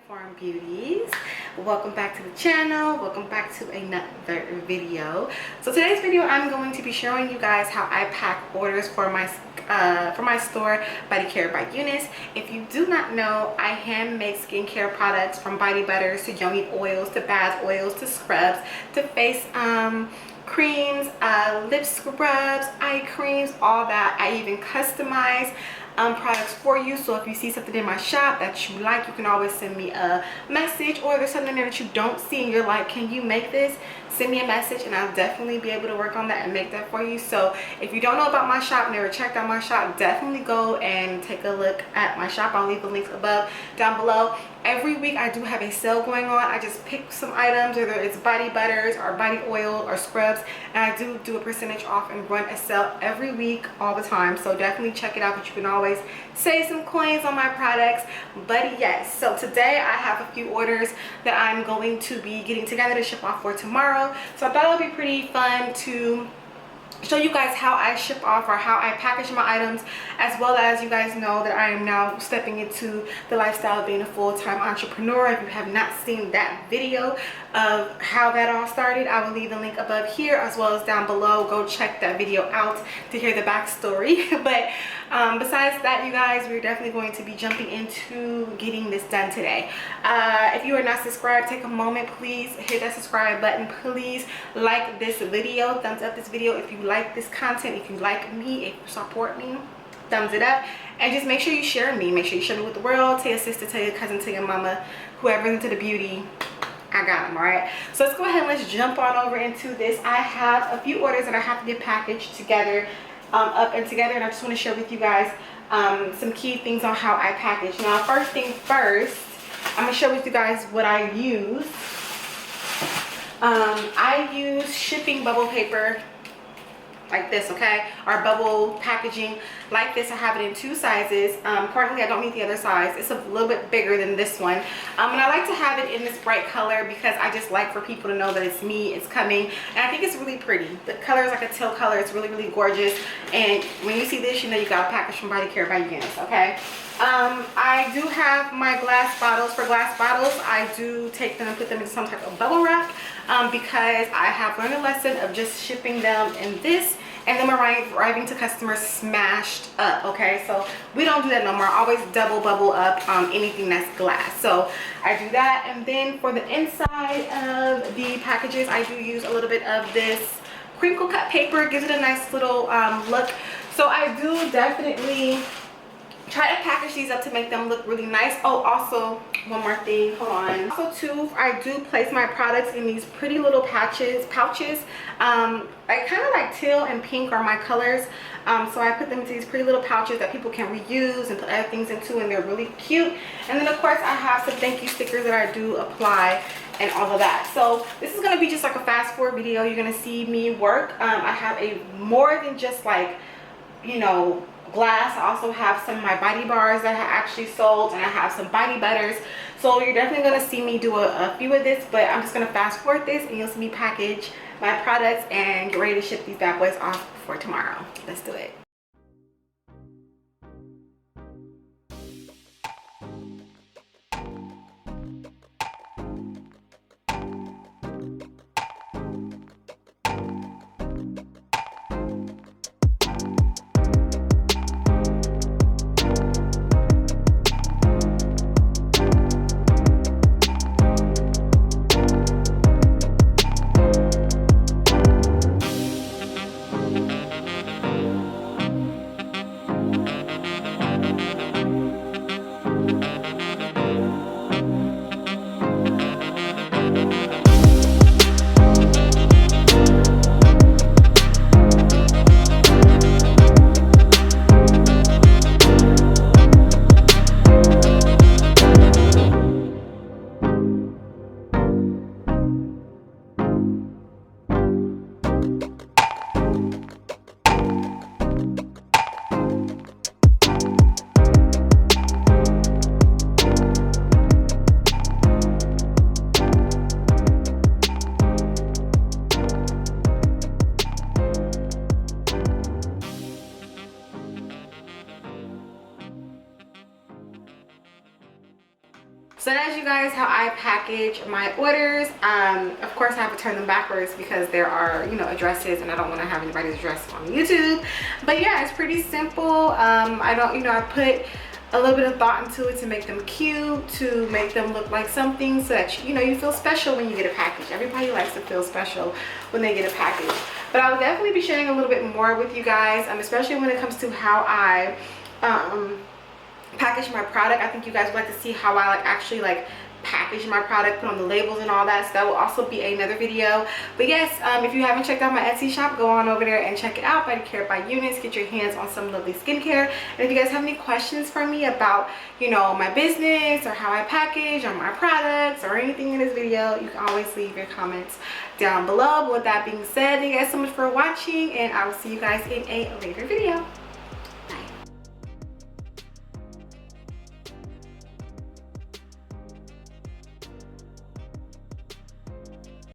Farm Beauties. Welcome back to the channel. Welcome back to another video. So today's video I'm going to be showing you guys how I pack orders for my store, BodyCareByEuniyce. If you do not know, I hand make skincare products from body butters to yoni oils to bath oils to scrubs to face creams, lip scrubs, eye creams, all that. I even customize products for you. So if you see something in my shop that you like, you can always send me a message, or there's something there that you don't see and you're like, can you make this? Send me a message and I'll definitely be able to work on that and make that for you. So if you don't know about my shop, never checked out my shop, definitely go and take a look at my shop. I'll leave the links down below. Every week I do have a sale going on. I just pick some items, whether it's body butters or body oil or scrubs, and I do a percentage off and run a sale every week all the time. So definitely check it out, but you can always save some coins on my products. But yes, so today I have a few orders that I'm going to be getting together to ship off for tomorrow. So I thought it would be pretty fun to show you guys how I ship off or how I package my items, as well as you guys know that I am now stepping into the lifestyle of being a full-time entrepreneur. If you have not seen that video of how that all started, I will leave the link above here as well as down below. Go check that video out to hear the backstory. But besides that, you guys, we're definitely going to be jumping into getting this done today. If you are not subscribed, take a moment, please hit that subscribe button. Please like this video, thumbs up this video if you like this content, if you like me, if you support me, thumbs it up. And just make sure you share me. Make sure you share me with the world. Tell your sister, tell your cousin, tell your mama, whoever's into the beauty, I got them. All right, so let's go ahead and let's jump on over into this. I have a few orders that I have to get packaged together, up and together, and I just want to share with you guys some key things on how I package. Now, first thing first, I'm gonna share with you guys what I use. I use shipping bubble paper like this, okay, or bubble packaging like this. I have it in two sizes. Currently I don't need the other size. It's a little bit bigger than this one, and I like to have it in this bright color because I just like for people to know that it's me, it's coming, and I think it's really pretty. The color is like a teal color. It's really gorgeous, and when you see this, you know you got a package from BodyCareByEuniyce. Okay, I do have my glass bottles. For glass bottles, I do take them and put them into some type of bubble wrap because I have learned a lesson of just shipping them in this and then arriving to customers smashed up. Okay, so we don't do that no more. I always double bubble up anything that's glass. So I do that. And then for the inside of the packages, I do use a little bit of this crinkle cut paper. It gives it a nice little look. So I do definitely try to package these up to make them look really nice. Oh, also one more thing, hold on. Also too, I do place my products in these pretty little pouches. I kind of like teal and pink are my colors. So I put them into these pretty little pouches that people can reuse and put other things into, and they're really cute. And then of course I have some thank you stickers that I do apply and all of that. So this is gonna be just like a fast forward video. You're gonna see me work. I have a more than just like, you know, glass. I also have some of my body bars that I actually sold, and I have some body butters. So you're definitely going to see me do a few of this, but I'm just going to fast forward this and you'll see me package my products and get ready to ship these bad boys off for tomorrow. Let's do it. So that's, you guys, how I package my orders. Of course I have to turn them backwards because there are, you know, addresses, and I don't want to have anybody's address on YouTube. But yeah, it's pretty simple. I don't, you know, I put a little bit of thought into it to make them cute, to make them look like something, so that, you know, you feel special when you get a package. Everybody likes to feel special when they get a package. But I will definitely be sharing a little bit more with you guys, especially when it comes to how I package my product. I think you guys would like to see how I actually package my product, put on the labels and all that. So that will also be another video. But yes, if you haven't checked out my Etsy shop, go on over there and check it out. BodyCareByEuniyce. Get your hands on some lovely skincare. And if you guys have any questions for me about, you know, my business or how I package or my products or anything in this video, you can always leave your comments down below. But with that being said, thank you guys so much for watching, and I will see you guys in a later video.